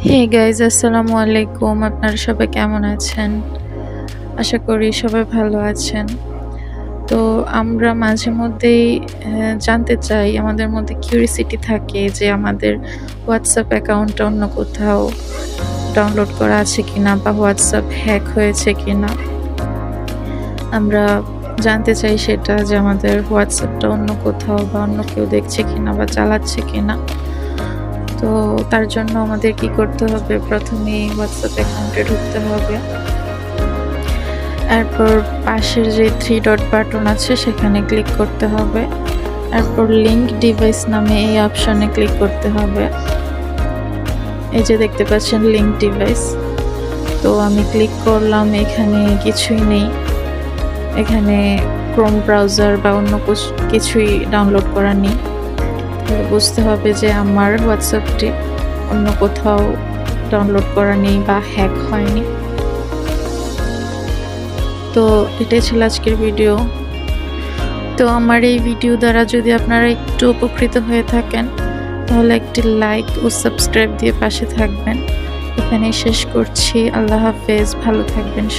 Hey guys, আসসালামু আলাইকুম। আপনারা সবাই কেমন আছেন? আশা করি সবাই ভালো আছেন। তো আমরা মাঝে মধ্যেই জানতে চাই, আমাদের মধ্যে কিউরিসিটি থাকে যে আমাদের হোয়াটসঅ্যাপ অ্যাকাউন্টটা অন্য কোথাও ডাউনলোড করা আছে কিনা বা হোয়াটসঅ্যাপ হ্যাক হয়েছে কিনা। আমরা জানতে চাই সেটা যে আমাদের হোয়াটসঅ্যাপটা অন্য কোথাও বা অন্য কেউ দেখছে কিনা বা চালাচ্ছে কিনা। তো তার জন্য আমাদের কি করতে হবে, প্রথমেই হোয়াটসঅ্যাপ অ্যাকাউন্টে ঢুকতে হবে। এরপর পাশের যে 3 ডট বাটন আছে সেখানে ক্লিক করতে হবে। এরপর লিঙ্ক ডিভাইস নামে এই অপশনে ক্লিক করতে হবে। এই যে দেখতে পাচ্ছেন লিঙ্ক ডিভাইস, তো আমি ক্লিক করলাম, এখানে কিছুই নেই। এখানে ক্রোম ব্রাউজার বা অন্য কিছুই ডাউনলোড করা নেই। বুঝতে হবে যে আমার হোয়াটসঅ্যাপটি অন্য কোথাও ডাউনলোড করা নেই বা হ্যাক হয়নি। তো এটাই ছিল আজকের ভিডিও। তো আমার এই ভিডিও দ্বারা যদি আপনারা একটু উপকৃত হয়ে থাকেন তাহলে একটি লাইক ও সাবস্ক্রাইব দিয়ে পাশে থাকবেন। এখানেই শেষ করছি। আল্লাহ হাফেজ, ভালো থাকবেন সবাই।